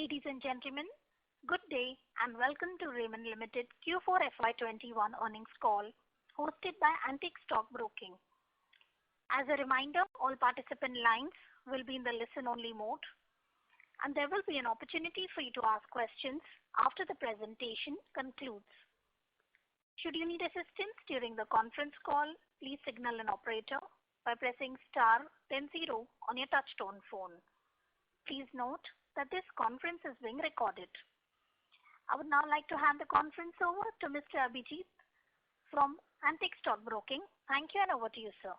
Ladies and gentlemen, good day and welcome to Raymond Limited Q4 FY21 earnings call hosted by Antique Stock Broking. As a reminder, all participant lines will be in the listen-only mode, and there will be an opportunity for you to ask questions after the presentation concludes. Should you need assistance during the conference call, please signal an operator by pressing star then 0 on your touchtone phone. Please note that this conference is being recorded. I would now like to hand the conference over to Mr. Abhijit from Antique Stock Broking. Thank you, and over to you, sir.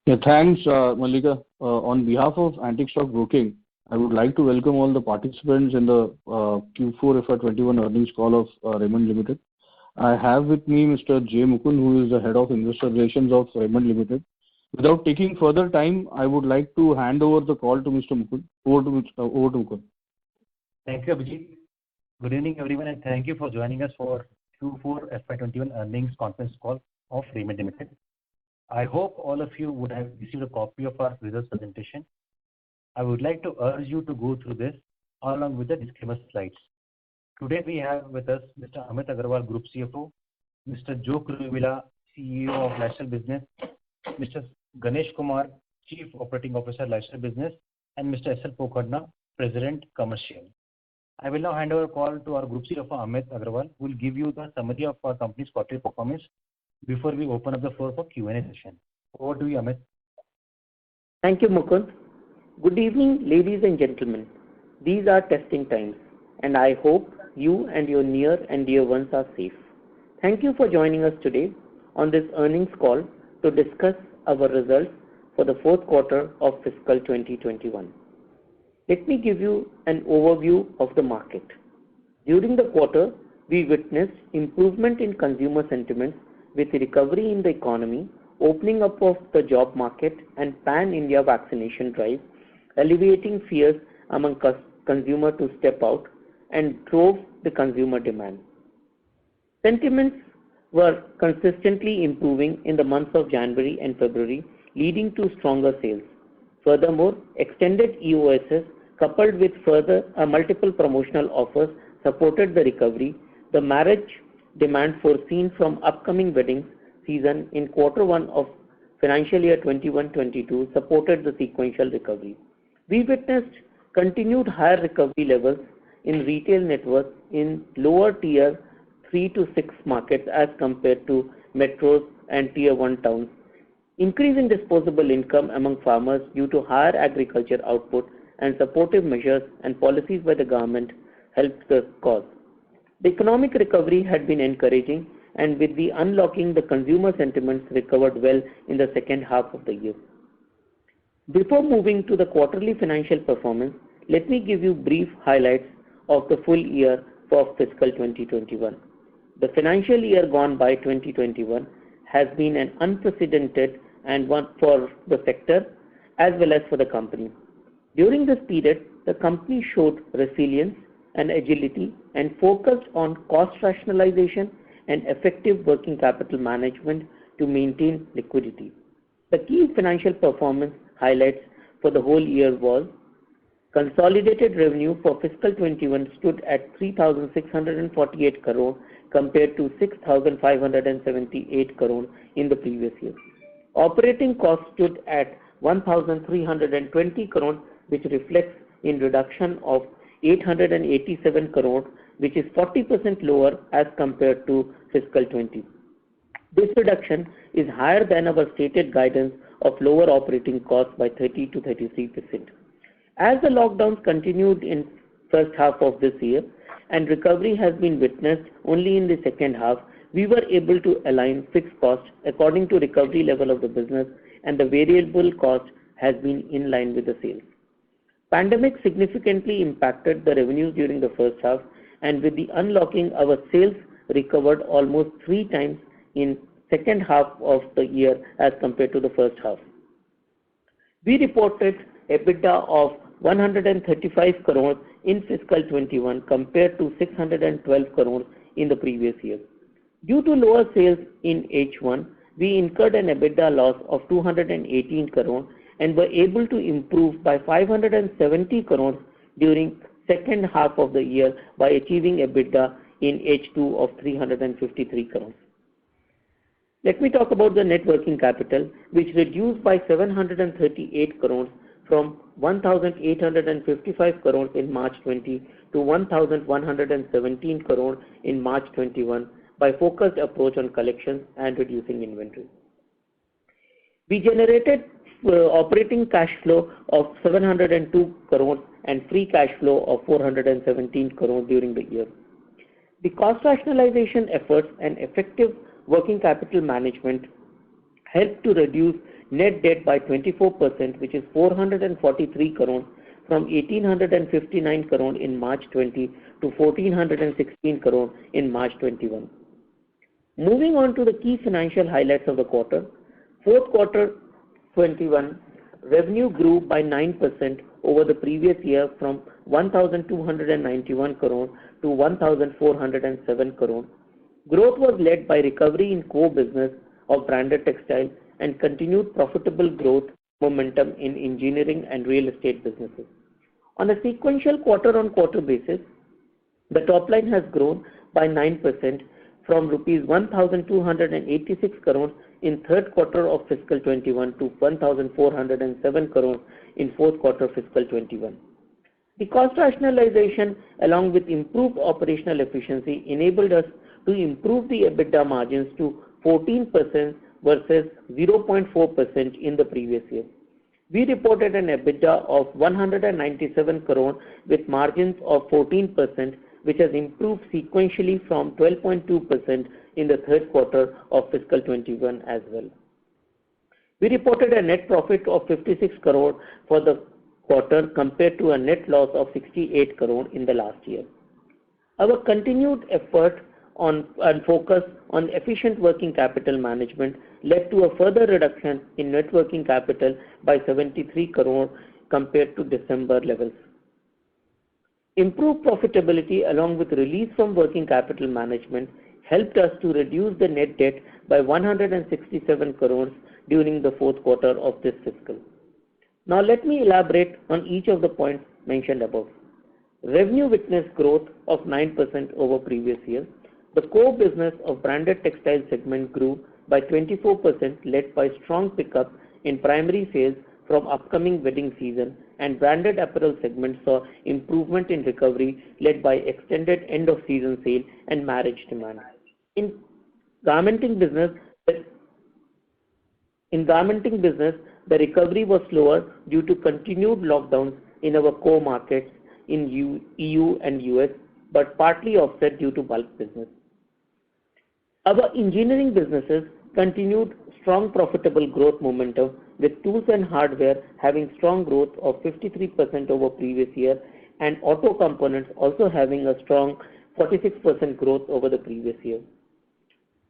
Yeah, thanks, Malika. On behalf of Antique Stock Broking, I would like to welcome all the participants in the Q4 FY21 earnings call of Raymond Limited. I have with me Mr. J. Mukund, who is the Head of Investor Relations of Raymond Limited. Without taking further time, I would like to hand over the call to Mr. Mukund. Over to Mukund. Thank you, Abhijit. Good evening, everyone, and thank you for joining us for Q4 FY21 earnings conference call of Raymond Limited. I hope all of you would have received a copy of our results presentation. I would like to urge you to go through this along with the disclaimer slides. Today we have with us Mr. Amit Agarwal, Group CFO, Mr. Joe Kuruvilla, CEO of Lifestyle Business, Mr. Ganesh Kumar, Chief Operating Officer, Lifestyle Business, and Mr. S.L. Pokharna, President, Commercial. I will now hand over the call to our Group CFO, Amit Agarwal, who will give you the summary of our company's quarterly performance before we open up the floor for Q&A session. Over to you, Amit. Thank you, Mukund. Good evening, ladies and gentlemen. These are testing times, and I hope you and your near and dear ones are safe. Thank you for joining us today on this earnings call to discuss our results for the fourth quarter of fiscal 2021. Let me give you an overview of the market. During the quarter, we witnessed improvement in consumer sentiments with recovery in the economy, opening up of the job market, and pan-India vaccination drive, alleviating fears among consumers to step out and drove the consumer demand. Sentiments were consistently improving in the months of January and February, leading to stronger sales. Furthermore, extended EOSS coupled with further multiple promotional offers supported the recovery. The marriage demand foreseen from upcoming wedding season in quarter 1 of financial year 21-22 supported the sequential recovery. We witnessed continued higher recovery levels in retail networks in lower tier 3 to 6 markets as compared to metros and tier 1 towns. Increase in disposable income among farmers due to higher agriculture output and supportive measures and policies by the government helped the cause. The economic recovery had been encouraging, and with the unlocking, the consumer sentiments recovered well in the second half of the year. Before moving to the quarterly financial performance, let me give you brief highlights of the full year for fiscal 2021. The financial year gone by 2021 has been an unprecedented and one for the sector as well as for the company. During this period, the company showed resilience and agility and focused on cost rationalization and effective working capital management to maintain liquidity. The key financial performance highlights for the whole year was: consolidated revenue for fiscal 21 stood at 3,648 crore compared to 6,578 crore in the previous year. Operating costs stood at 1,320 crore, which reflects in reduction of 887 crore, which is 40% lower as compared to fiscal 20. This reduction is higher than our stated guidance of lower operating costs by 30 to 33%. As the lockdowns continued in first half of this year and recovery has been witnessed only in the second half, we were able to align fixed costs according to recovery level of the business, and the variable cost has been in line with the sales. Pandemic significantly impacted the revenues during the first half, and with the unlocking, our sales recovered almost 3 times in second half of the year as compared to the first half. We reported EBITDA of 135 crore in fiscal 21 compared to 612 crore in the previous year. Due to lower sales in H1, we incurred an EBITDA loss of 218 crore and were able to improve by 570 crore during second half of the year by achieving EBITDA in H2 of 353 crores. Let me talk about the net working capital, which reduced by 738 crores from 1,855 crores in March 20 to 1,117 crores in March 21 by focused approach on collections and reducing inventory. We generated operating cash flow of 702 crores and free cash flow of 417 crores during the year. The cost rationalization efforts and effective working capital management helped to reduce net debt by 24%, which is 443 crores from 1,859 crores in March 20 to 1,416 crores in March 21. Moving on to the key financial highlights of the quarter. Fourth quarter 21 revenue grew by 9% over the previous year from 1,291 crores to 1,407 crores. Growth was led by recovery in core business of branded textiles and continued profitable growth momentum in engineering and real estate businesses. On a sequential quarter-on-quarter basis, the top line has grown by 9% from rupees 1,286 crores in third quarter of fiscal 21 to 1,407 crores in fourth quarter fiscal 21. The cost rationalization along with improved operational efficiency enabled us to improve the EBITDA margins to 14% versus 0.4% in the previous year. We reported an EBITDA of 197 crores with margins of 14%, which has improved sequentially from 12.2% in the third quarter of fiscal 21 as well. We reported a net profit of 56 crores for the quarter compared to a net loss of 68 crores in the last year. Our continued effort and focus on efficient working capital management led to a further reduction in net working capital by 73 crores compared to December levels. Improved profitability along with release from working capital management helped us to reduce the net debt by 167 crores during the fourth quarter of this fiscal. Now let me elaborate on each of the points mentioned above. Revenue witnessed growth of 9% over previous year. The core business of branded textile segment grew by 24%, led by strong pickup in primary sales from upcoming wedding season, and branded apparel segment saw improvement in recovery led by extended end of season sale and marriage demand. In garmenting business, the recovery was slower due to continued lockdowns in our core markets in EU and US, but partly offset due to bulk business. Our engineering businesses continued strong profitable growth momentum with tools and hardware having strong growth of 53% over previous year and auto components also having a strong 46% growth over the previous year.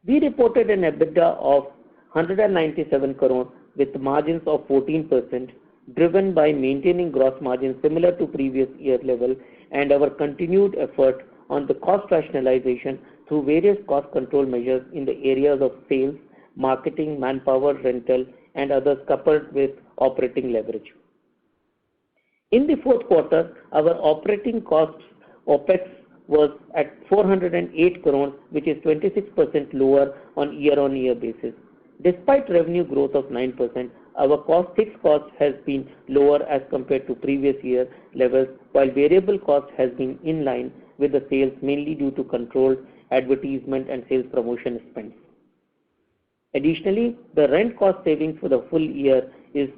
We reported an EBITDA of 197 crores with margins of 14%, driven by maintaining gross margins similar to previous year level and our continued effort on the cost rationalization through various cost control measures in the areas of sales, marketing, manpower, rental, and others coupled with operating leverage. In the fourth quarter, our operating costs, OPEX, was at 408 crores, which is 26% lower on year-on-year basis. Despite revenue growth of 9%, our fixed cost has been lower as compared to previous year levels, while variable cost has been in line with the sales mainly due to controlled advertisement and sales promotion spends. Additionally, the rent cost savings for the full year is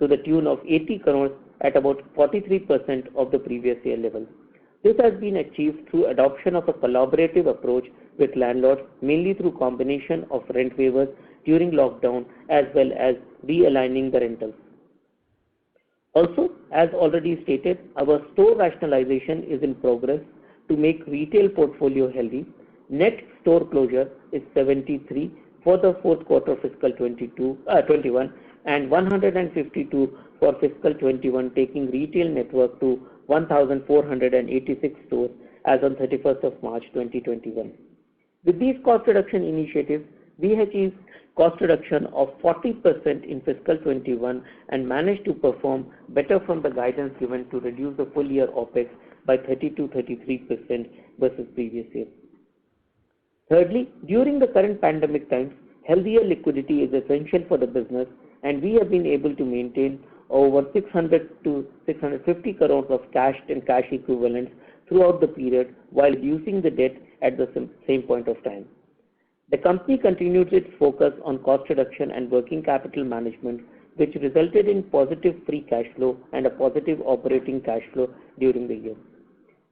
to the tune of 80 crores at about 43% of the previous year level. This has been achieved through adoption of a collaborative approach with landlords, mainly through combination of rent waivers during lockdown as well as realigning the rentals. Also, as already stated, our store rationalization is in progress to make retail portfolio healthy. Net store closure is 73 for the fourth quarter fiscal 21 and 152 for fiscal 21, taking retail network to 1,486 stores as on 31st of March 2021. With these cost reduction initiatives, We achieved cost reduction of 40% in fiscal 21 and managed to perform better from the guidance given to reduce the full year OPEX by 30-33% versus previous year. Thirdly, during the current pandemic times, healthier liquidity is essential for the business, and we have been able to maintain over 600 to 650 crores of cash and cash equivalents throughout the period while reducing the debt at the same point of time. The company continued its focus on cost reduction and working capital management, which resulted in positive free cash flow and a positive operating cash flow during the year.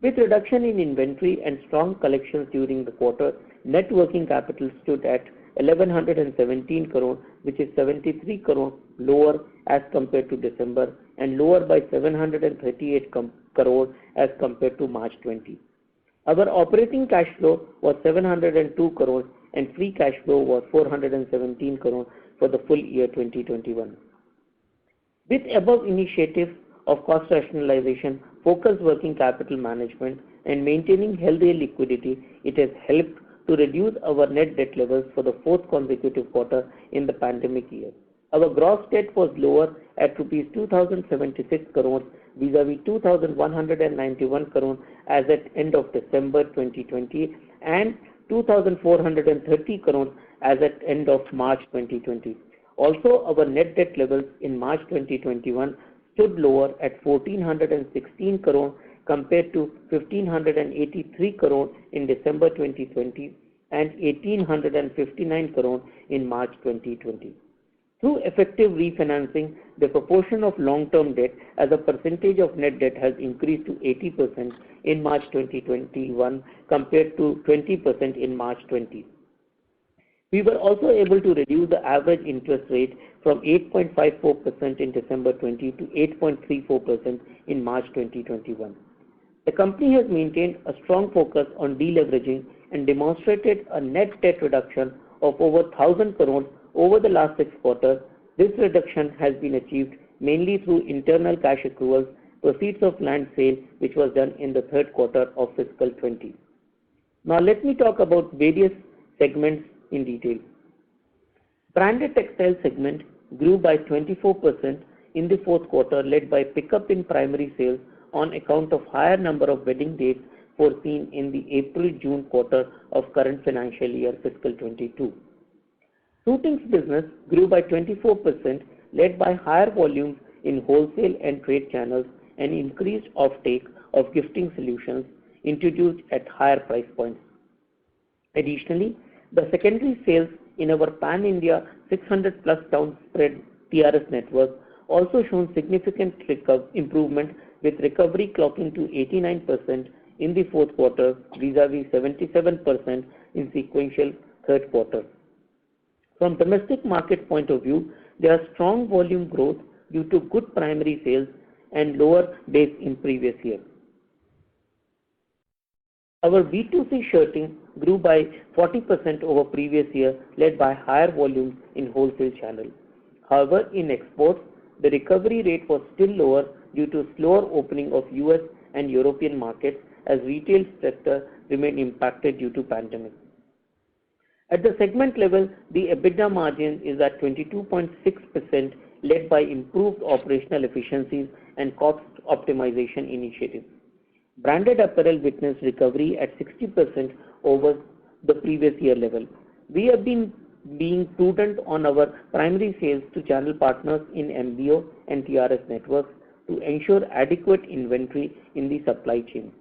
With reduction in inventory and strong collections during the quarter, net working capital stood at 1117 crore, which is 73 crore lower as compared to December and lower by 738 crore as compared to March 20. Our operating cash flow was 702 crore and free cash flow was 417 crore for the full year 2021. With above initiatives of cost rationalization, focused working capital management and maintaining healthy liquidity, it has helped to reduce our net debt levels for the fourth consecutive quarter in the pandemic year. Our gross debt was lower at rupees 2,076 crores vis-a-vis 2,191 crores as at end of December 2020 and 2,430 crores as at end of March 2020. Also, our net debt levels in March 2021 stood lower at 1,416 crores compared to 1,583 crore in December 2020 and 1,859 crore in March 2020. Through effective refinancing, the proportion of long-term debt as a percentage of net debt has increased to 80% in March 2021 compared to 20% in March 20. We were also able to reduce the average interest rate from 8.54% in December 20 to 8.34% in March 2021. The company has maintained a strong focus on deleveraging and demonstrated a net debt reduction of over 1,000 crores over the last 6 quarters. This reduction has been achieved mainly through internal cash accruals, proceeds of land sale, which was done in the third quarter of fiscal 20. Now let me talk about various segments in detail. Branded textile segment grew by 24% in the fourth quarter, led by pickup in primary sales on account of higher number of wedding dates foreseen in the April-June quarter of current financial year fiscal 22. Suitings business grew by 24%, led by higher volumes in wholesale and trade channels and increased offtake of gifting solutions introduced at higher price points. Additionally, the secondary sales in our pan-India 600 plus town spread TRS network also shown significant improvement, with recovery clocking to 89% in the fourth quarter vis-a-vis 77% in sequential third quarter. From domestic market point of view, there are strong volume growth due to good primary sales and lower base in previous year. Our B2C shirting grew by 40% over previous year, led by higher volumes in wholesale channel. However, in exports, the recovery rate was still lower due to slower opening of US and European markets as retail sector remained impacted due to pandemic. At the segment level, the EBITDA margin is at 22.6%, led by improved operational efficiencies and cost optimization initiatives. Branded apparel witnessed recovery at 60% over the previous year level. We have been being prudent on our primary sales to channel partners in MBO and TRS networks to ensure adequate inventory in the supply chain.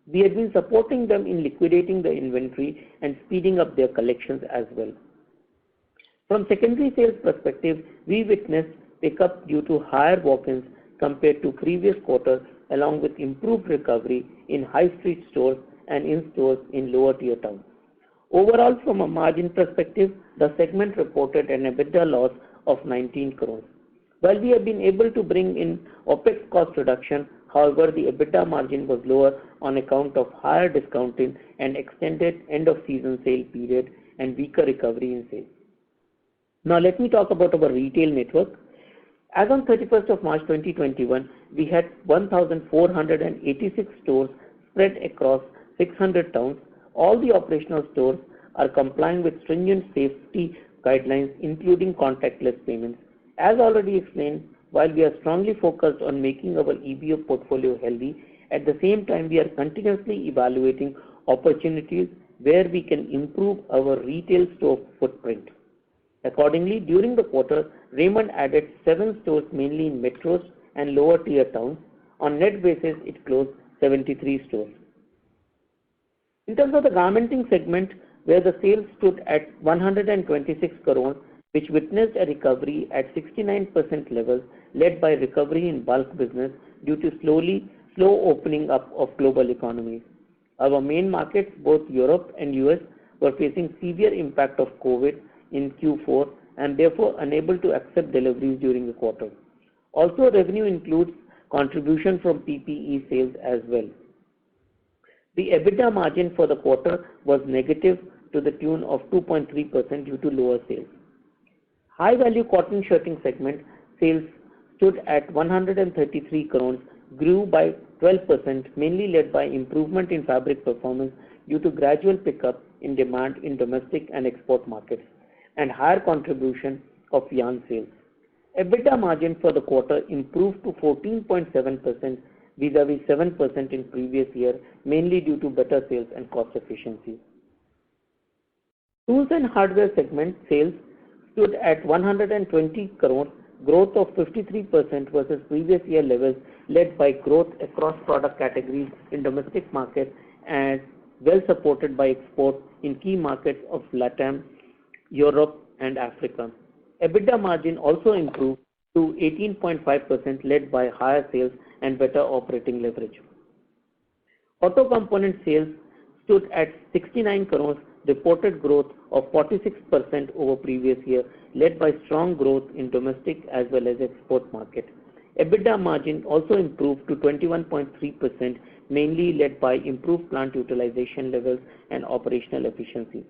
We have been supporting them in liquidating the inventory and speeding up their collections as well. From secondary sales perspective, we witnessed pickup due to higher walk-ins compared to previous quarters, along with improved recovery in high street stores and in stores in lower tier towns. Overall, from a margin perspective, the segment reported an EBITDA loss of 19 crores. While we have been able to bring in OPEX cost reduction, however, the EBITDA margin was lower on account of higher discounting and extended end of season sale period and weaker recovery in sales. Now let me talk about our retail network. As on 31st of March 2021, we had 1,486 stores spread across 600 towns. All the operational stores are complying with stringent safety guidelines, including contactless payments. As already explained, while we are strongly focused on making our EBO portfolio healthy, at the same time we are continuously evaluating opportunities where we can improve our retail store footprint. Accordingly, during the quarter, Raymond added 7 stores mainly in metros and lower tier towns. On net basis, it closed 73 stores. In terms of the garmenting segment, where the sales stood at 126 crores, which witnessed a recovery at 69% levels, led by recovery in bulk business due to slow opening up of global economies. Our main markets, both Europe and US, were facing severe impact of COVID in Q4 and therefore unable to accept deliveries during the quarter. Also, revenue includes contribution from PPE sales as well. The EBITDA margin for the quarter was negative to the tune of 2.3% due to lower sales. High value cotton shirting segment sales stood at 133 crores, grew by 12%, mainly led by improvement in fabric performance due to gradual pickup in demand in domestic and export markets and higher contribution of yarn sales. EBITDA margin for the quarter improved to 14.7% vis-a-vis 7% in previous year, mainly due to better sales and cost efficiencies. Tools and hardware segment sales stood at 120 crores, growth of 53% versus previous year levels, led by growth across product categories in domestic markets and well supported by exports in key markets of LATAM, Europe and Africa. EBITDA margin also improved to 18.5%, led by higher sales and better operating leverage. Auto component sales stood at 69 crores, reported growth of 46% over previous year, led by strong growth in domestic as well as export market. EBITDA margin also improved to 21.3%, mainly led by improved plant utilization levels and operational efficiencies.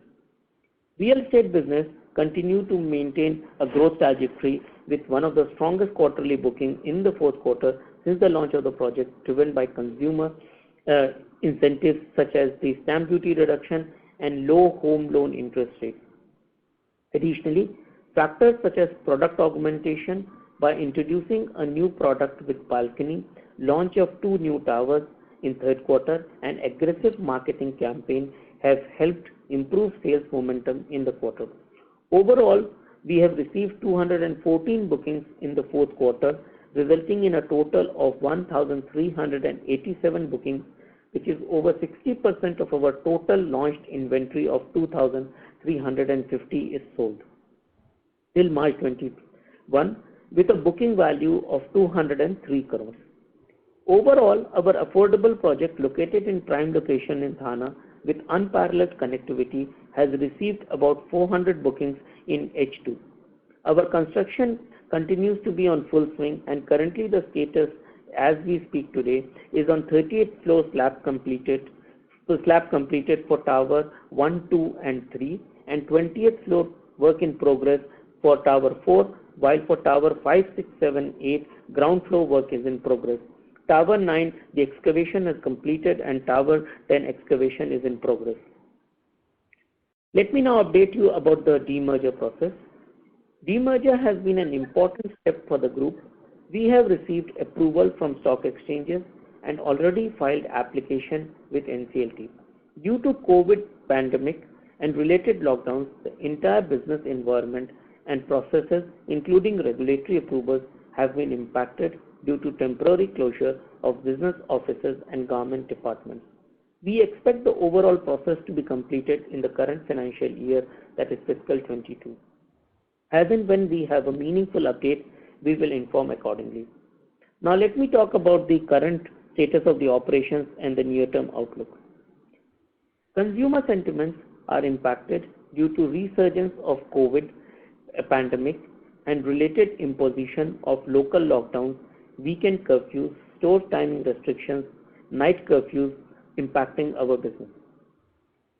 Real estate business continued to maintain a growth trajectory with one of the strongest quarterly bookings in the fourth quarter since the launch of the project, driven by consumer incentives such as the stamp duty reduction and low home loan interest rates. Additionally, factors such as product augmentation by introducing a new product with balcony, launch of 2 new towers in third quarter and aggressive marketing campaign have helped improve sales momentum in the quarter. Overall, we have received 214 bookings in the fourth quarter, resulting in a total of 1,387 bookings, which is over 60% of our total launched inventory of 2,350 is sold till March 21, with a booking value of 203 crores. Overall, our affordable project located in prime location in Thana with unparalleled connectivity has received about 400 bookings in H2. Our construction continues to be on full swing and currently the status as we speak today is on 38th floor slab completed for tower 1, 2 and 3 and 20th floor work in progress for tower 4, while for tower 5, 6, 7, 8 ground floor work is in progress. Tower 9, the excavation is completed and Tower 10 excavation is in progress. Let me now update you about the demerger process. Demerger has been an important step for the group. We have received approval from stock exchanges and already filed application with NCLT. Due to COVID pandemic and related lockdowns, the entire business environment and processes, including regulatory approvals, have been impacted due to temporary closure of business offices and government departments. We expect the overall process to be completed in the current financial year, that is fiscal 22. As and when we have a meaningful update, we will inform accordingly. Now let me talk about the current status of the operations and the near-term outlook. Consumer sentiments are impacted due to resurgence of COVID pandemic and related imposition of local lockdowns, weekend curfews, store timing restrictions, night curfews impacting our business.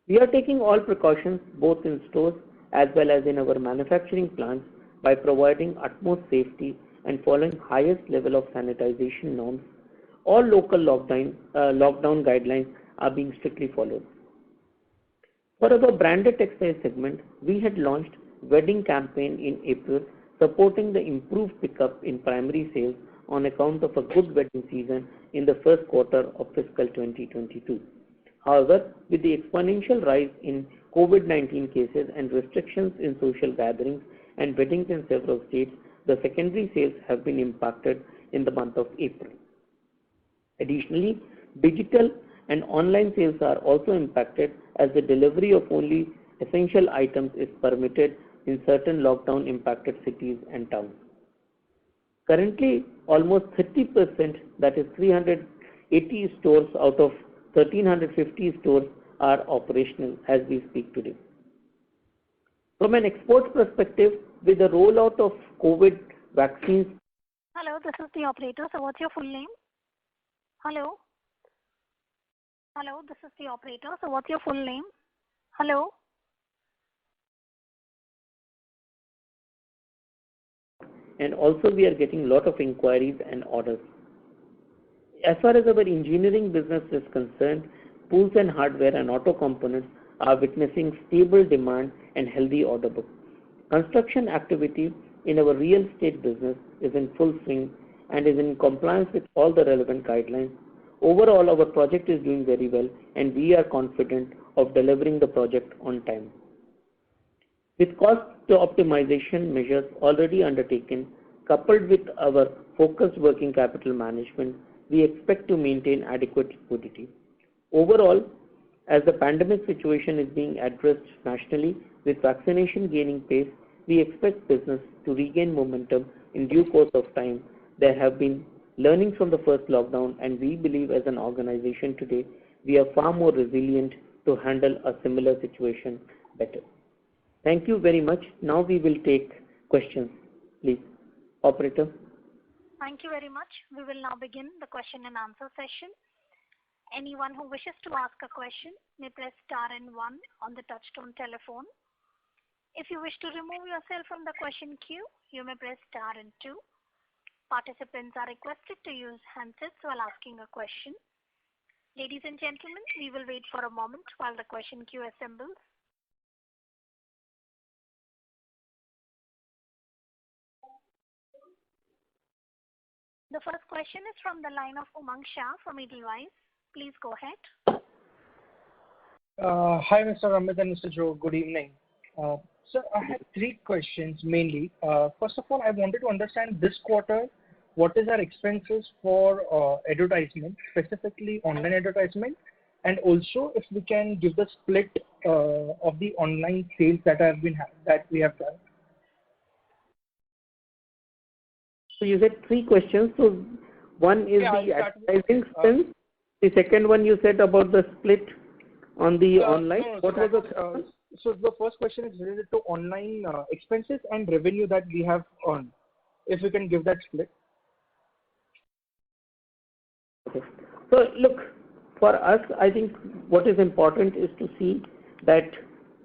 We are taking all precautions both in stores as well as in our manufacturing plants by providing utmost safety and following highest level of sanitization norms. All local lockdown guidelines are being strictly followed. For our branded textile segment, we had launched wedding campaign in April, supporting the improved pickup in primary sales on account of a good wedding season in the first quarter of fiscal 2022. However, with the exponential rise in COVID-19 cases and restrictions in social gatherings and weddings in several states, the secondary sales have been impacted in the month of April. Additionally, digital and online sales are also impacted as the delivery of only essential items is permitted in certain lockdown impacted cities and towns. Currently, almost 30%, that is 380 stores out of 1350 stores are operational as we speak today. From an export perspective, with the rollout of COVID vaccines. Hello, this is the operator. So what's your full name? Hello? Hello, this is the operator. So what's your full name? Hello? And also we are getting a lot of inquiries and orders. As far as our engineering business is concerned, tools and hardware and auto components are witnessing stable demand and healthy order book. Construction activity in our real estate business is in full swing and is in compliance with all the relevant guidelines. Overall, our project is doing very well and we are confident of delivering the project on time. With cost optimization measures already undertaken, coupled with our focused working capital management, we expect to maintain adequate liquidity. Overall, as the pandemic situation is being addressed nationally with vaccination gaining pace, we expect business to regain momentum in due course of time. There have been learnings from the first lockdown and we believe as an organization today, we are far more resilient to handle a similar situation better. Thank you very much. Now we will take questions. Please, operator. Thank you very much. We will now begin the question and answer session. Anyone who wishes to ask a question may press star and 1 on the touchtone telephone. If you wish to remove yourself from the question queue, you may press star and 2. Participants are requested to use handsets while asking a question. Ladies and gentlemen, we will wait for a moment while the question queue assembles. The first question is from the line of Umang Shah from Edelweiss. Please go ahead. Hi, Mr. Amit and Mr. Joe. Good evening. Sir, I had 3 questions mainly. First of all, I wanted to understand this quarter, what is our expenses for advertisement, specifically online advertisement, and also if we can give the split of the online sales that we have done. So you said 3 questions. So one is the advertising spend. The second one you said about the split on the online. So the first question is related to online expenses and revenue that we have earned. If you can give that split. Okay. So look, for us, I think what is important is to see that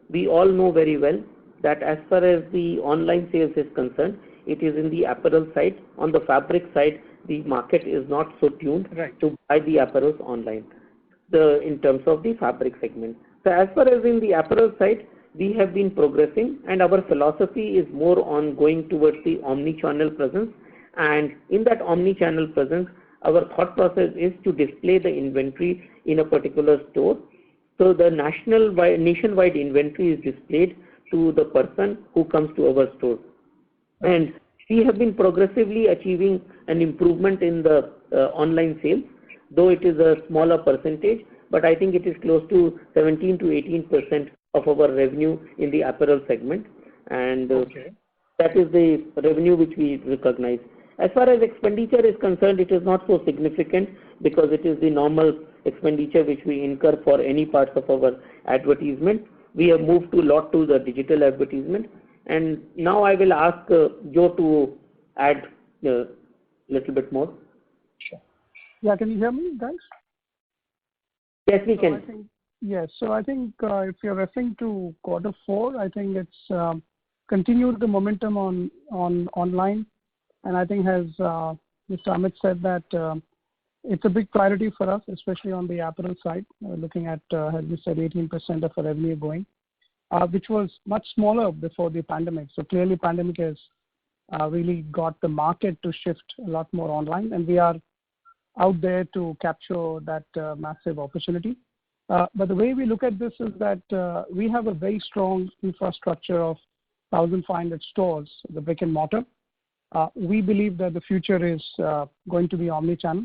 we all know very well that as far as the online sales is concerned, it is in the apparel side. On the fabric side, the market is not so tuned to buy the apparels online in terms of the fabric segment. So as far as in the apparel side, we have been progressing and our philosophy is more on going towards the omni-channel presence. And in that omni-channel presence, our thought process is to display the inventory in a particular store. So the nationwide inventory is displayed to the person who comes to our store. And we have been progressively achieving an improvement in the online sales, though it is a smaller percentage, but I think it is close to 17 to 18% of our revenue in the apparel segment. And that is the revenue which we recognize. As far as expenditure is concerned, it is not so significant because it is the normal expenditure which we incur for any parts of our advertisement. We have moved a lot to the digital advertisement. And now I will ask Joe to add a little bit more. Sure. Yeah, can you hear me, guys? Yes, we can. So I think if you're referring to quarter 4, I think it's continued the momentum on online. And I think as Mr. Amit said that It's a big priority for us, especially on the apparel side, looking at, as you said, 18% of our revenue going, which was much smaller before the pandemic. So clearly pandemic has really got the market to shift a lot more online, and we are out there to capture that massive opportunity. But the way we look at this is that we have a very strong infrastructure of 1,500 stores, the brick and mortar. We believe that the future is going to be omni-channel,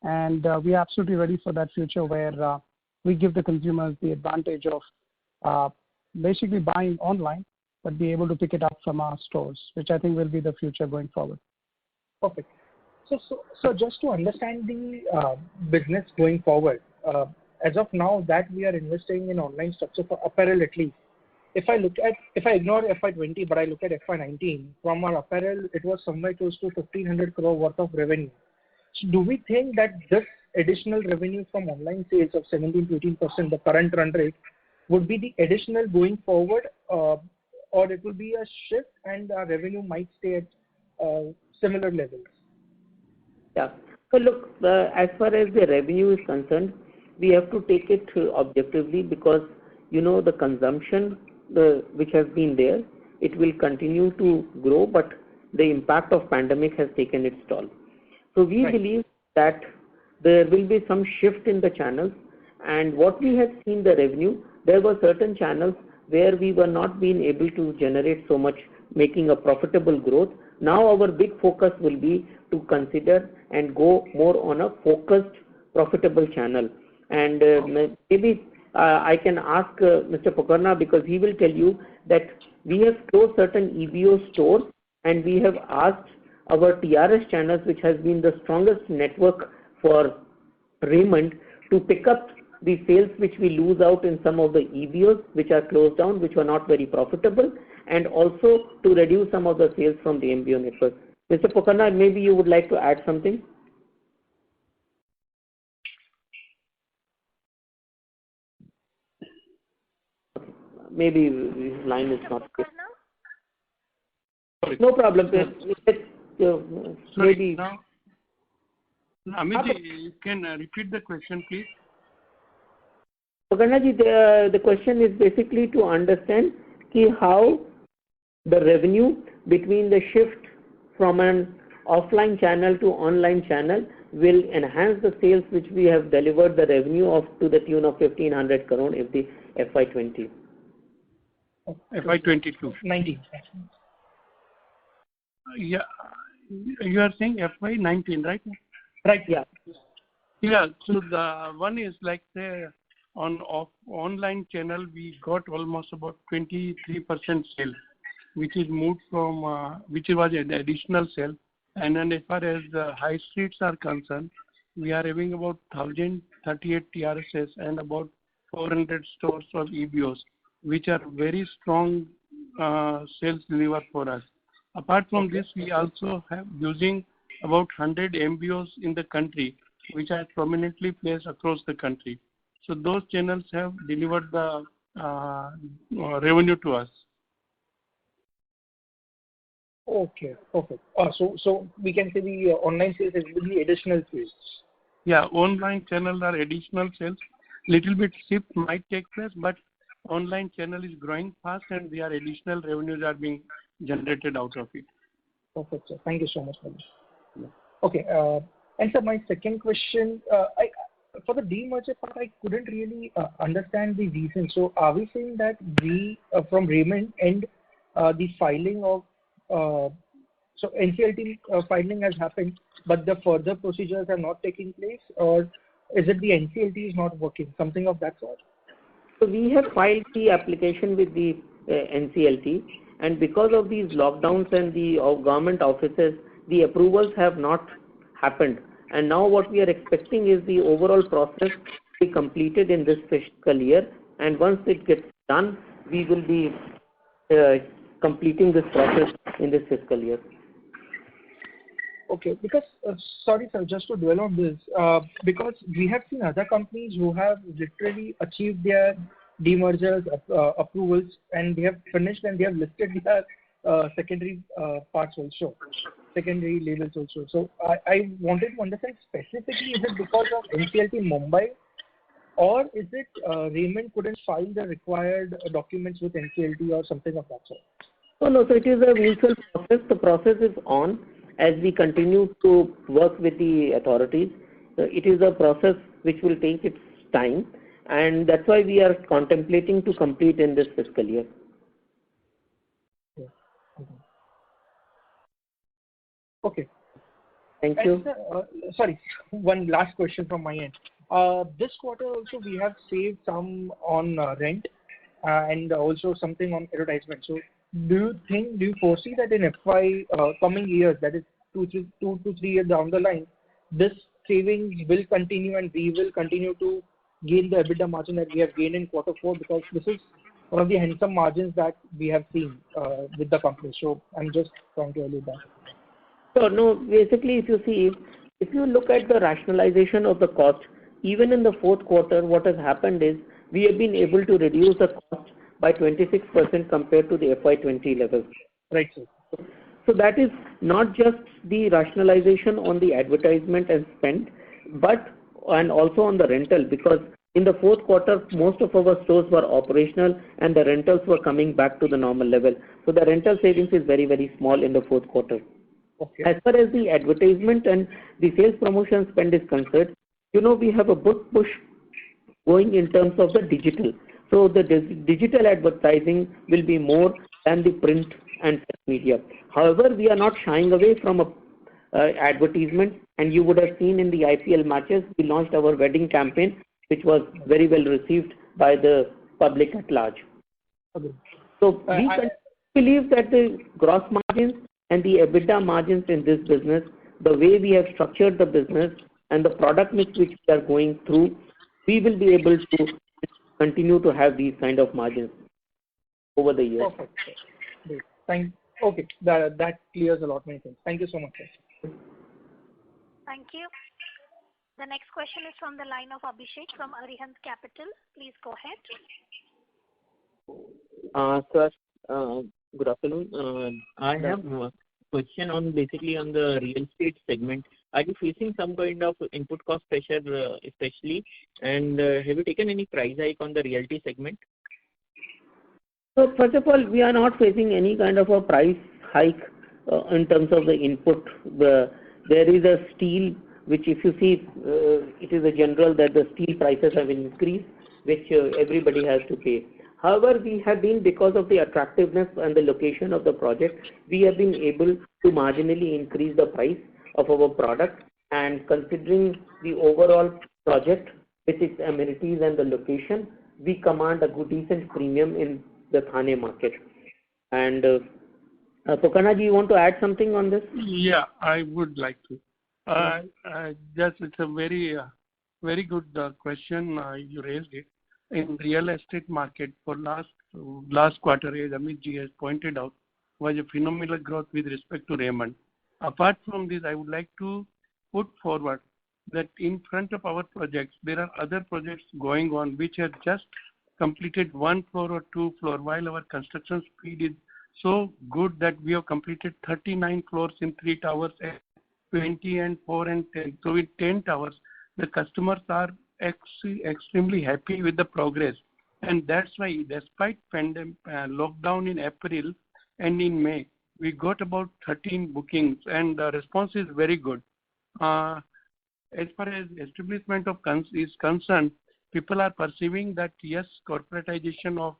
and we are absolutely ready for that future where we give the consumers the advantage of basically buying online, but be able to pick it up from our stores, which I think will be the future going forward. Perfect. So just to understand the business going forward, as of now that we are investing in online structure for apparel at least. If I ignore FY20, but I look at FY19, from our apparel, it was somewhere close to 1,500 crore worth of revenue. So do we think that this additional revenue from online sales of 17 to 18%, the current run rate, would be the additional going forward, or it will be a shift and our revenue might stay at similar levels? Yeah. So look, as far as the revenue is concerned, we have to take it objectively because, the consumption which has been there, it will continue to grow, but the impact of pandemic has taken its toll. So we believe that there will be some shift in the channels, and what we have seen the revenue, there were certain channels where we were not being able to generate so much, making a profitable growth. Now our big focus will be to consider and go more on a focused, profitable channel. And maybe I can ask Mr. Pokharna, because he will tell you that we have closed certain EBO stores and we have asked our TRS channels, which has been the strongest network for Raymond, to pick up the sales which we lose out in some of the EBOs which are closed down, which were not very profitable, and also to reduce some of the sales from the MBO network. Mr. Pokharna, maybe you would like to add something? Maybe his line is not clear. No problem. Maybe. Now, Amit, you can repeat the question, please. Pokharna, the question is basically to understand how the revenue between the shift from an offline channel to online channel will enhance the sales which we have delivered the revenue of to the tune of 1,500 crore in the FY20. FY22. 19. Yeah, you are saying FY19, right? Right, yeah. Yeah, so the one is like say on online channel we got almost about 23% sale, which is moved from which was an additional sale. And then as far as the high streets are concerned, we are having about 1,038 TRSs and about 400 stores of EBOs, which are very strong sales deliver for us. Apart from this, we also have using about 100 MBOs in the country, which are prominently placed across the country. So those channels have delivered the revenue to us. Okay, perfect. So we can say the online sales is the additional sales. Yeah, online channels are additional sales. Little bit shift might take place, but online channel is growing fast and their additional revenues are being generated out of it. Perfect, sir. Thank you so much for this. Yeah. Okay, and sir, my second question, for the demerger part, I couldn't really understand the reason. So are we saying that we, from Raymond end, the filing of, so NCLT filing has happened, but the further procedures are not taking place, or is it the NCLT is not working, something of that sort? So we have filed the application with the NCLT, and because of these lockdowns and the government offices, the approvals have not happened. And now what we are expecting is the overall process to be completed in this fiscal year. And once it gets done, we will be completing this process in this fiscal year. Okay, because, sorry sir, just to dwell on this, because we have seen other companies who have literally achieved their demergers approvals and they have finished and they have listed their secondary parts also. secondary labels also. So I wanted to understand specifically, is it because of NCLT Mumbai, or is it Raymond couldn't file the required documents with NCLT or something of that sort? Oh, no, so it is a mutual process. The process is on as we continue to work with the authorities. It is a process which will take its time, and that's why we are contemplating to complete in this fiscal year. Okay. Thank you. Sorry, one last question from my end. This quarter also we have saved some on rent and also something on advertisement. So do you foresee that in FY coming years, that is 2 to 3 years down the line, this savings will continue and we will continue to gain the EBITDA margin that we have gained in quarter 4, because this is one of the handsome margins that we have seen with the company. So I'm just trying to allude that. So no, basically if you look at the rationalization of the cost, even in the fourth quarter, what has happened is we have been able to reduce the cost by 26% compared to the FY20 levels. Right, sir. So that is not just the rationalization on the advertisement and spend, and also on the rental, because in the fourth quarter, most of our stores were operational and the rentals were coming back to the normal level. So the rental savings is very, very small in the fourth quarter. Okay. As far as the advertisement and the sales promotion spend is concerned, we have a good push going in terms of the digital. So the digital advertising will be more than the print and media. However, we are not shying away from advertisement, and you would have seen in the IPL matches, we launched our wedding campaign, which was very well received by the public at large. Okay. So we believe that the gross margins and the EBITDA margins in this business, the way we have structured the business and the product mix which we are going through, we will be able to continue to have these kind of margins over the years. Perfect. Great. Okay, that clears a lot many things. Thank you so much, sir. Thank you. The next question is from the line of Abhishek from Arihant Capital. Please go ahead. Sir, good afternoon. I have a question on the real estate segment. Are you facing some kind of input cost pressure, especially, and have you taken any price hike on the realty segment? So first of all, we are not facing any kind of a price hike in terms of the input. There is a steel, which if you see, it is a general that the steel prices have increased, which everybody has to pay. However, we have been, because of the attractiveness and the location of the project, we have been able to marginally increase the price of our product, and considering the overall project with its amenities and the location, we command a good decent premium in the Thane market. And Pokana, you want to add something on this? Yeah, I would like to. It's a very good question you raised it. In real estate market for last quarter, as Amit ji has pointed out, was a phenomenal growth with respect to Raymond. Apart from this, I would like to put forward that in front of our projects, there are other projects going on which have just completed 1 floor or 2 floor, while our construction speed is so good that we have completed 39 floors in 3 towers, 20 and 4 and 10. So with 10 towers, the customers are extremely happy with the progress. And that's why, despite lockdown in April and in May, we got about 13 bookings, and the response is very good. As far as establishment of is concerned, people are perceiving that yes, corporatization of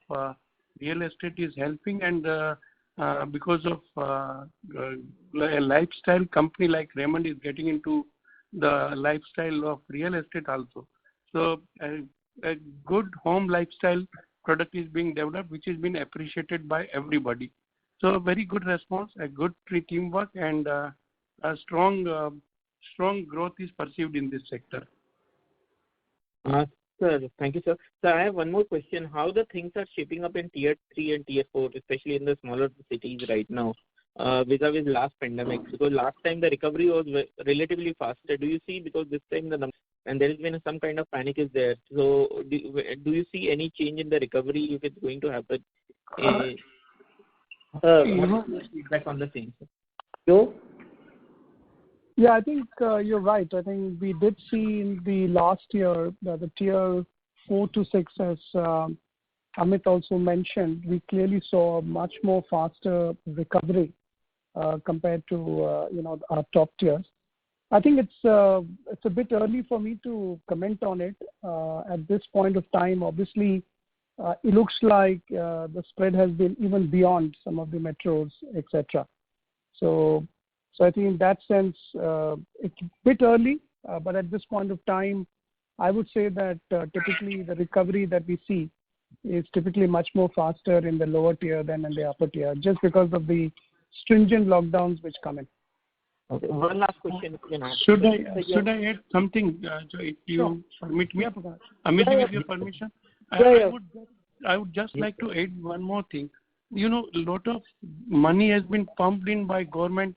real estate is helping, and because of a lifestyle company like Raymond is getting into the lifestyle of real estate also. So a good home lifestyle product is being developed, which has been appreciated by everybody. So very good response, a good teamwork, and a strong growth is perceived in this sector. Sir, thank you, sir. So I have one more question. How the things are shaping up in tier 3 and tier 4, especially in the smaller cities right now, vis-a-vis last pandemic? Because last time the recovery was relatively faster. Do you see, because this time and there has been some kind of panic is there. So do you see any change in the recovery if it's going to happen? Feedback on the same, sir. So Yeah, I think you're right. I think we did see in the last year that the tier 4 to 6, as Amit also mentioned, we clearly saw a much more faster recovery compared to our top tiers. I think it's a bit early for me to comment on it at this point of time. Obviously, it looks like the spread has been even beyond some of the metros, etc. So I think in that sense, it's a bit early, but at this point of time, I would say that typically the recovery that we see is typically much more faster in the lower tier than in the upper tier, just because of the stringent lockdowns which come in. Okay. One last question. Should I add something? If you permit me, Amit, with your permission, I would just like to add one more thing. A lot of money has been pumped in by government,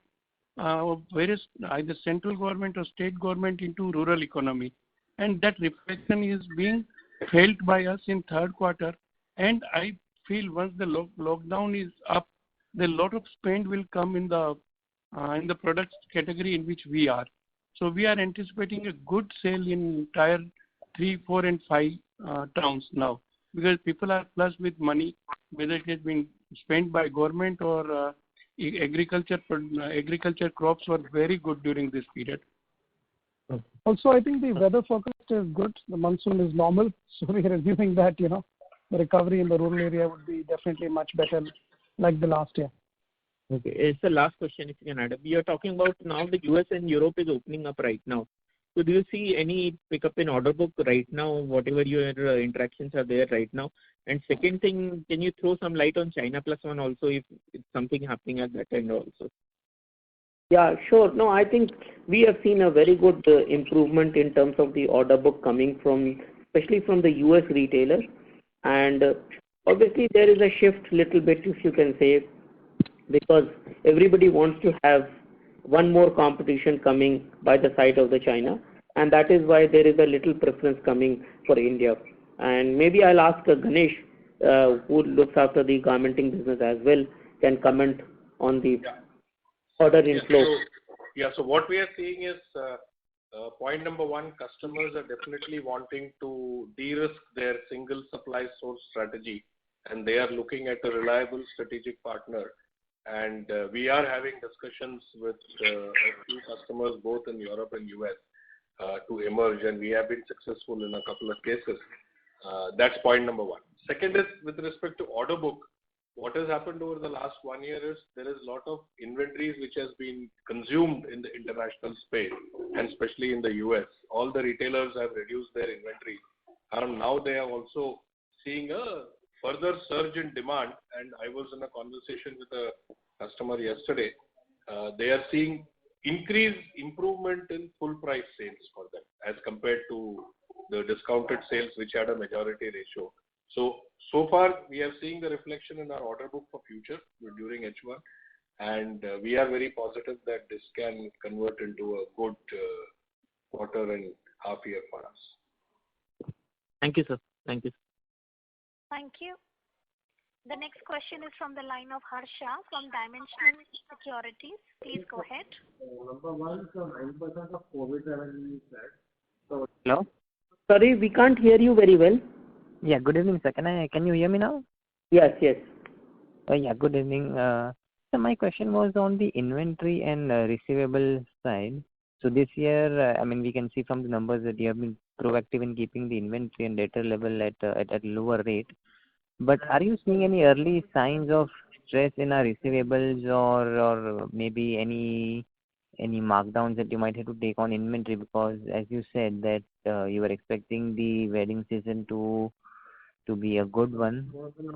various either central government or state government into rural economy, and that reflection is being felt by us in third quarter. And I feel once the lockdown is up, a lot of spend will come in the products category in which we are. So we are anticipating a good sale in tier 3, 4, and 5 towns now, because people are flush with money, whether it has been spent by government or agriculture crops were very good during this period. Also, I think the weather forecast is good. The monsoon is normal, so we are assuming that the recovery in the rural area would be definitely much better, like the last year. Okay, it's the last question if you can add up. You're talking about now the US and Europe is opening up right now. So do you see any pickup in order book right now, whatever your interactions are there right now? And second thing, can you throw some light on China Plus One also, if it's something happening at that end also? Yeah, sure. No, I think we have seen a very good improvement in terms of the order book coming from, especially from the US retailers. And obviously there is a shift little bit, if you can say, because everybody wants to have one more competition coming by the side of the China, and that is why there is a little preference coming for India. And maybe I'll ask Ganesh, who looks after the garmenting business as well, can comment on the order inflow. So what we are seeing is point number one, customers are definitely wanting to de-risk their single supply source strategy, and they are looking at a reliable strategic partner. And we are having discussions with a few customers both in Europe and US to emerge, and we have been successful in a couple of cases. That's point number one. Second is with respect to order book. What has happened over the last 1 year is there is a lot of inventories which has been consumed in the international space, and especially in the US. All the retailers have reduced their inventory, and now they are also seeing a further surge in demand. And I was in a conversation with a customer yesterday. They are seeing increased improvement in full price sales for them as compared to the discounted sales, which had a majority ratio. So far we are seeing the reflection in our order book for future during H1, and we are very positive that this can convert into a good quarter and half year for us. Thank you, sir. Thank you. Thank you. The next question is from the line of Harsha from Dimensional Securities. Please go ahead. Number one, so 9% of COVID revenue is that. So, hello? Sorry, we can't hear you very well. Yeah, good evening, sir. Can you hear me now? Yes. Yeah, good evening. So my question was on the inventory and receivable side. So this year, we can see from the numbers that you have been proactive in keeping the inventory and debtor level at a lower rate. But are you seeing any early signs of stress in our receivables, or maybe any markdowns that you might have to take on inventory? Because as you said that you were expecting the wedding season to be a good one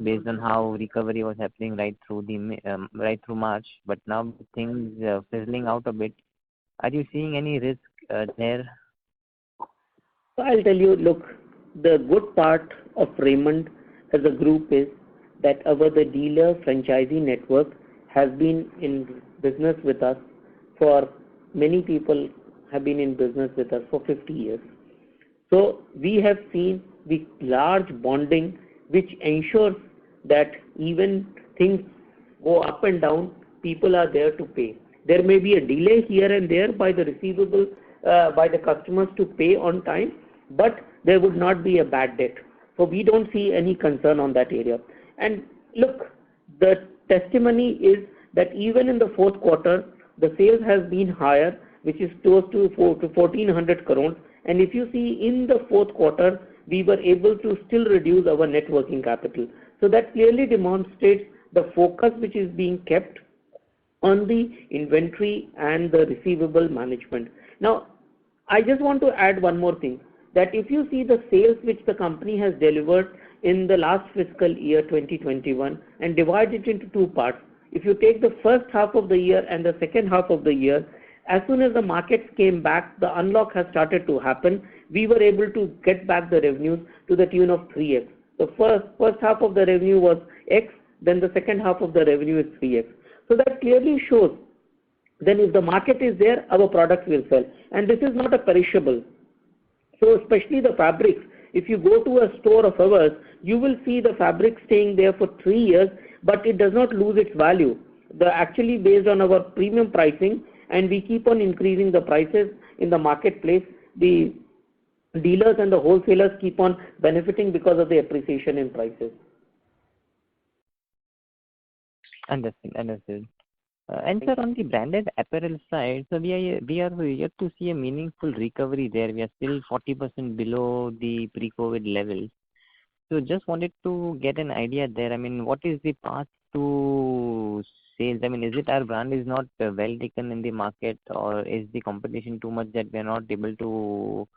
based on how recovery was happening right through March, but now things fizzling out a bit. Are you seeing any risk there? So I'll tell you, look, the good part of Raymond as a group is that the dealer franchisee network has been in business with us for, many people have been in business with us for 50 years. So we have seen the large bonding which ensures that even things go up and down, people are there to pay. There may be a delay here and there by the receivable, by the customers to pay on time, but there would not be a bad debt. So we don't see any concern on that area. And look, the testimony is that even in the fourth quarter, the sales has been higher, which is close to 1400 crores. And if you see in the fourth quarter, we were able to still reduce our net working capital. So that clearly demonstrates the focus which is being kept on the inventory and the receivable management. Now, I just want to add one more thing, that if you see the sales which the company has delivered in the last fiscal year 2021 and divide it into two parts, if you take the first half of the year and the second half of the year, as soon as the markets came back, the unlock has started to happen. We were able to get back the revenues to the tune of 3x. The first half of the revenue was X, then the second half of the revenue is 3x. So that clearly shows, then if the market is there, our products will sell. And this is not a perishable. So especially the fabrics, if you go to a store of ours, you will see the fabric staying there for 3 years, but it does not lose its value. Actually based on our premium pricing, and we keep on increasing the prices in the marketplace, the dealers and the wholesalers keep on benefiting because of the appreciation in prices. Understood. And sir, on the branded apparel side, so we are yet to see a meaningful recovery there. We are still 40% below the pre-COVID levels. So just wanted to get an idea there. I mean, what is the path to sales? I mean, is it our brand is not well taken in the market, or is the competition too much that we are not able to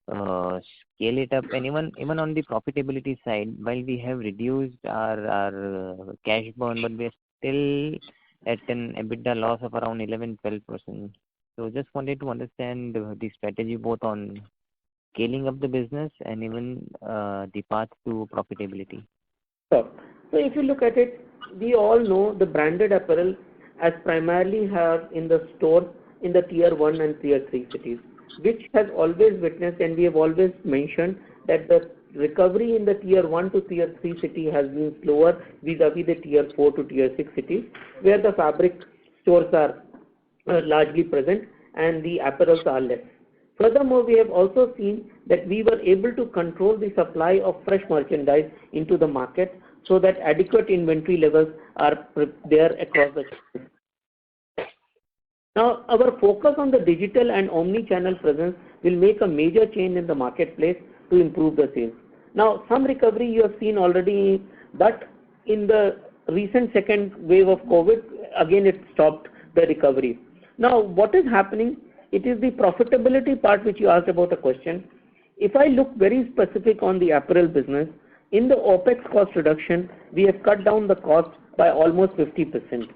scale it up? And even on the profitability side, while we have reduced our cash burn, but we are still at an EBITDA loss of around 11-12%. So just wanted to understand the strategy both on scaling up the business and even the path to profitability. So if you look at it, we all know the branded apparel as primarily have in the stores in the tier 1 and tier 3 cities, which has always witnessed, and we have always mentioned that the recovery in the tier 1 to tier 3 city has been slower vis-a-vis the tier 4 to tier 6 cities, where the fabric stores are largely present and the apparels are less. Furthermore, we have also seen that we were able to control the supply of fresh merchandise into the market so that adequate inventory levels are there across the country. Now, our focus on the digital and omni-channel presence will make a major change in the marketplace to improve the sales. Now, some recovery you have seen already, but in the recent second wave of COVID, again it stopped the recovery. Now, what is happening? It is the profitability part which you asked about a question. If I look very specific on the apparel business, in the OPEX cost reduction, we have cut down the cost by almost 50%.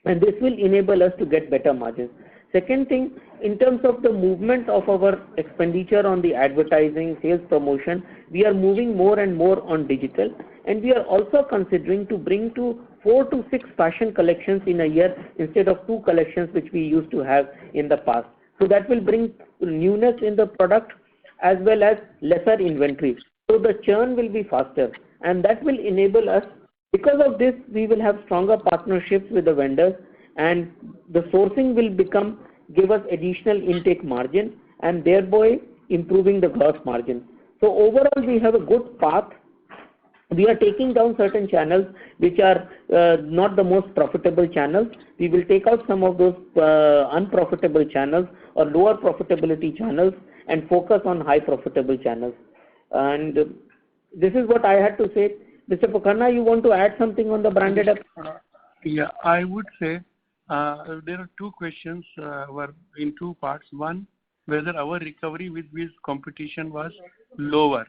And this will enable us to get better margins. Second thing, in terms of the movement of our expenditure on the advertising, sales promotion, we are moving more and more on digital. And we are also considering to bring to 4 to 6 fashion collections in a year instead of 2 collections which we used to have in the past. So that will bring newness in the product as well as lesser inventory. So the churn will be faster, and that will enable us. Because of this, we will have stronger partnerships with the vendors, and the sourcing will give us additional intake margin and thereby improving the gross margin. So overall, we have a good path. We are taking down certain channels which are not the most profitable channels. We will take out some of those unprofitable channels or lower profitability channels and focus on high profitable channels. And this is what I had to say. Mr. Pokharna, you want to add something on the branded apparel? Yeah, I would say there are 2 questions were in 2 parts. One, whether our recovery with competition was lower.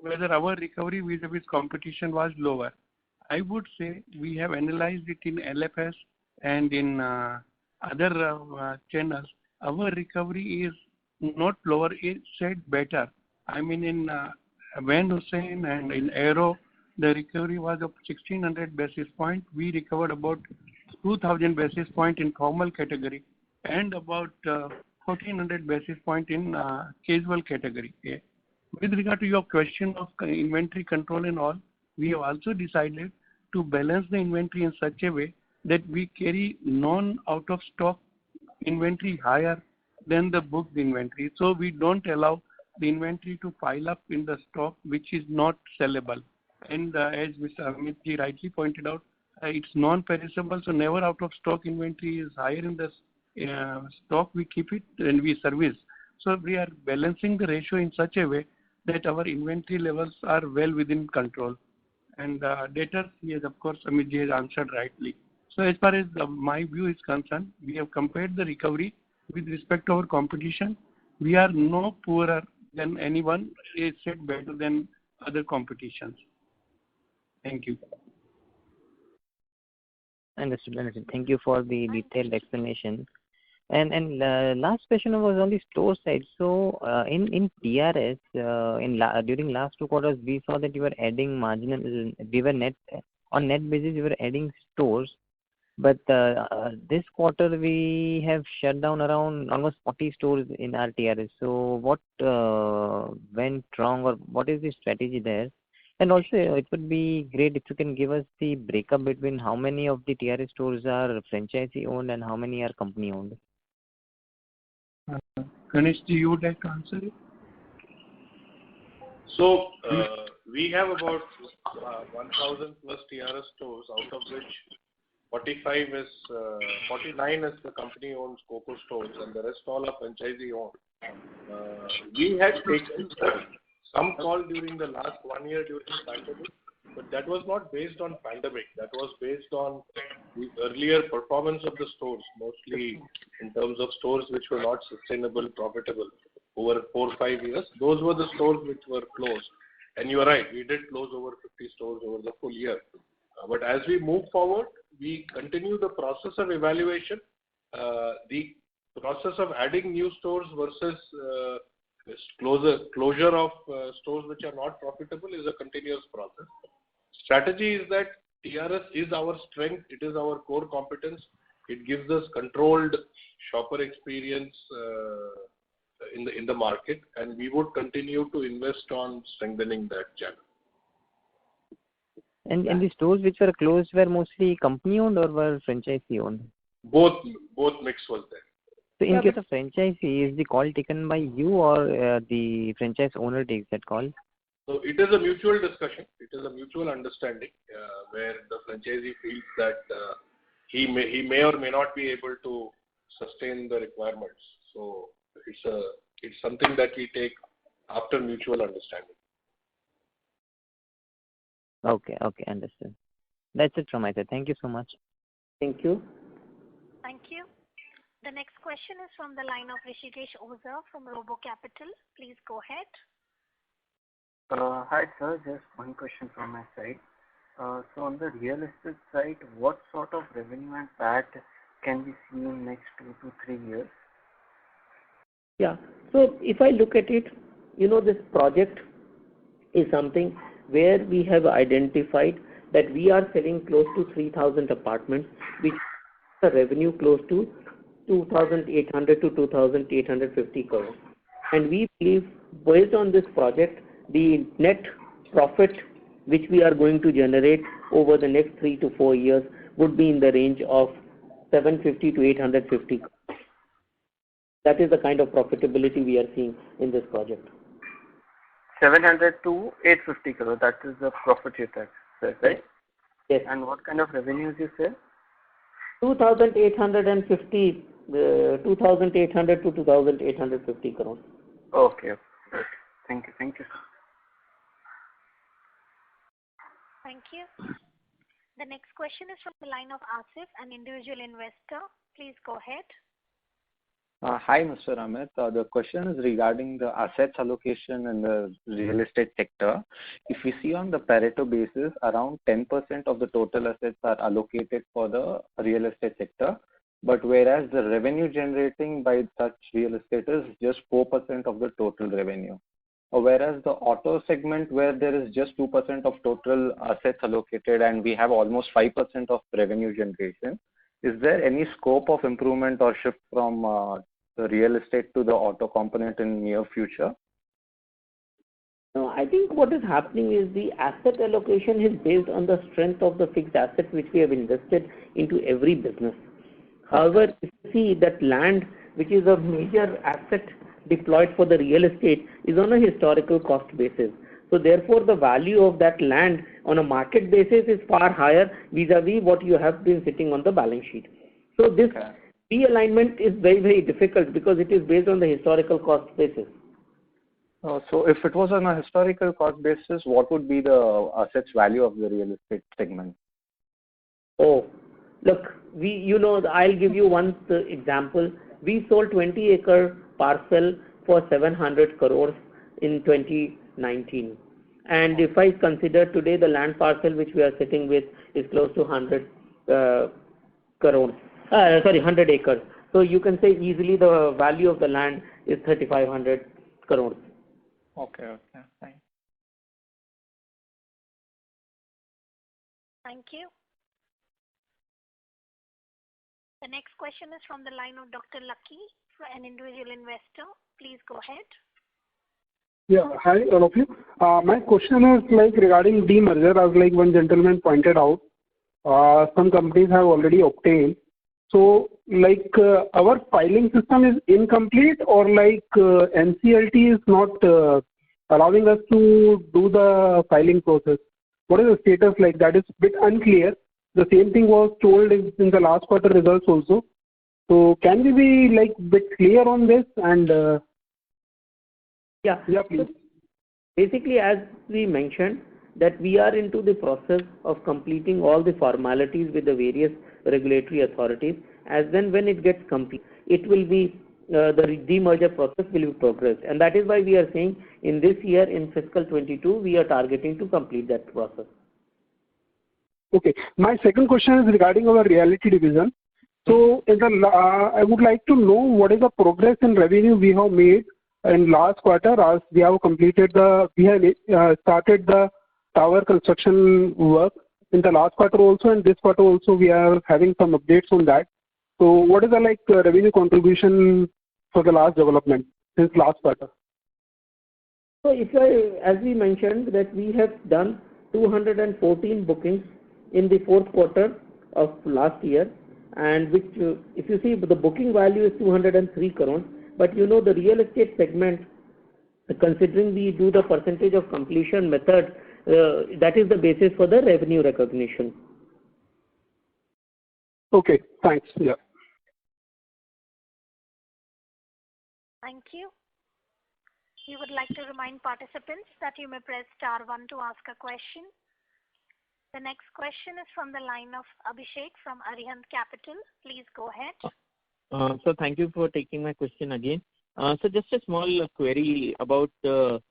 Whether our recovery with competition was lower. I would say we have analyzed it in LFS and in other channels. Our recovery is not lower, it's said better. I mean, in Van Hussein and in Aero, the recovery was of 1600 basis point. We recovered about 2000 basis point in formal category and about 1400 basis point in casual category. Yeah. With regard to your question of inventory control and all, we have also decided to balance the inventory in such a way that we carry non-out of stock inventory higher than the booked inventory. So we don't allow the inventory to pile up in the stock which is not sellable. And as Mr. Amit ji rightly pointed out, it's non-perishable, so never out of stock inventory is higher in the stock. We keep it and we service. So we are balancing the ratio in such a way that our inventory levels are well within control. And debtors, yes, of course, Amit ji has answered rightly. So as far as my view is concerned, we have compared the recovery with respect to our competition. We are no poorer than anyone, is said better than other competitions. Thank you. Understood. Thank you for the detailed explanation. And last question was on the store side. So in TRS, during last 2 quarters, we saw that you were adding marginal. We were on net basis. You were adding stores, but this quarter we have shut down around almost 40 stores in our TRS. So what went wrong, or what is the strategy there? And also, it would be great if you can give us the breakup between how many of the TRS stores are franchisee owned and how many are company owned. Ganesh ji, you would like to answer it? So we have about 1,000 plus TRS stores, out of which 49 is the company-owned COCO stores, and the rest all are franchisee-owned. We had taken some call during the last 1 year during the pandemic, but that was not based on pandemic. That was based on the earlier performance of the stores, mostly in terms of stores which were not sustainable, profitable over 4 or 5 years. Those were the stores which were closed. And you are right, we did close over 50 stores over the full year. But as we move forward, we continue the process of evaluation. The process of adding new stores versus closure of stores which are not profitable is a continuous process. Strategy is that TRS is our strength, it is our core competence, it gives us controlled shopper experience in the market, and we would continue to invest on strengthening that channel. And the stores which were closed were mostly company owned or were franchisee owned? Both mix was there. So in case of franchisee, is the call taken by you or the franchise owner takes that call? So it is a mutual discussion. It is a mutual understanding where the franchisee feels that he may or may not be able to sustain the requirements. So it's something that we take after mutual understanding. Okay, understood. That's it from my side. Thank you so much. Thank you. Thank you. The next question is from the line of Rishikesh Oza from Robo Capital. Please go ahead. Hi sir, just one question from my side. So on the real estate side, what sort of revenue and PAT can we see in next 2 to 3 years? Yeah. So if I look at it, this project is something where we have identified that we are selling close to 3,000 apartments, which is a revenue close to 2,800 to 2,850 crores. And we believe, based on this project, the net profit which we are going to generate over the next 3 to 4 years would be in the range of 750 to 850 crores. That is the kind of profitability we are seeing in this project. 700 to 850 crore, that is the profit you said, right? Yes. And what kind of revenues you said? 2,850 to 2,850 crores. Okay. Thank you. Thank you. The next question is from the line of Asif, an individual investor. Please go ahead. Hi, Mr. Amit. The question is regarding the assets allocation in the real estate sector. If we see on the Pareto basis, around 10% of the total assets are allocated for the real estate sector, but whereas the revenue generating by such real estate is just 4% of the total revenue. Whereas the auto segment, where there is just 2% of total assets allocated and we have almost 5% of revenue generation, is there any scope of improvement or shift from the real estate to the auto component in near future? No, I think what is happening is the asset allocation is based on the strength of the fixed asset which we have invested into every business. However, if you see that land, which is a major asset deployed for the real estate, is on a historical cost basis. So therefore, the value of that land on a market basis is far higher vis-a-vis what you have been sitting on the balance sheet. So this realignment is very, very difficult because it is based on the historical cost basis. So if it was on a historical cost basis, what would be the assets value of the real estate segment? Oh, look, I'll give you one example. We sold 20-acre parcel for 700 crores in 2019. And if I consider today the land parcel which we are sitting with is close to 100 100 acres. So you can say easily the value of the land is 3,500 crores. Okay, fine. Thank you. The next question is from the line of Dr. Lucky, an individual investor. Please go ahead. Yeah, hi all of you. My question is regarding demerger, as one gentleman pointed out, some companies have already obtained. So our filing system is incomplete, or NCLT is not allowing us to do the filing process. What is the status that is a bit unclear. The same thing was told in the last quarter results also. So can we be bit clear on this? And yeah, please. So basically, as we mentioned, that we are into the process of completing all the formalities with the various regulatory authorities. As then when it gets complete, it will be the demerger process will be progressed, and that is why we are saying in this year, in fiscal 22, we are targeting to complete that process. Okay. My second question is regarding our realty division. So I would like to know what is the progress in revenue we have made in last quarter, as we have started the tower construction work in the last quarter also, and this quarter also we are having some updates on that. So what is the revenue contribution for the last development since last quarter? So as we mentioned that we have done 214 bookings in the fourth quarter of last year, and which if you see the booking value is 203 crores, but the real estate segment, considering we do the percentage of completion method, that is the basis for the revenue recognition. Okay, thanks. Yeah. Thank you. We would like to remind participants that you may press star 1 to ask a question. The next question is from the line of Abhishek from Arihant Capital. Please go ahead. So thank you for taking my question again. So just a small query about the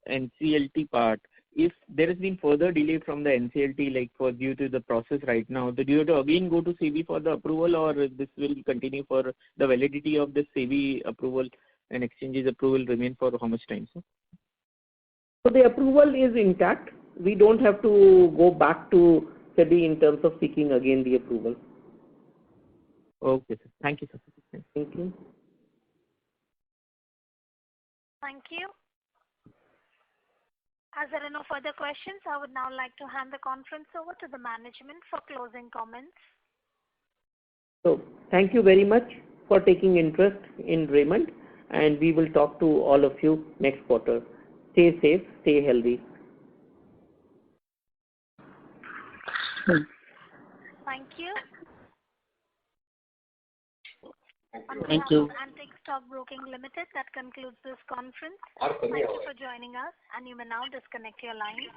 NCLT part. If there has been further delay from the NCLT, due to the process right now, do you have to again go to SEBI for the approval, or this will continue for the validity of the SEBI approval and exchanges approval remain for how much time, sir? So the approval is intact. We don't have to go back to SEBI in terms of seeking again the approval. Okay, sir. Thank you, sir. Thank you. Thank you. As there are no further questions, I would now like to hand the conference over to the management for closing comments. So thank you very much for taking interest in Raymond, and we will talk to all of you next quarter. Stay safe, stay healthy. Thank you. Thank you. On behalf of Antique Stock Broking Limited, that concludes this conference. Thank you for joining us, and you may now disconnect your line.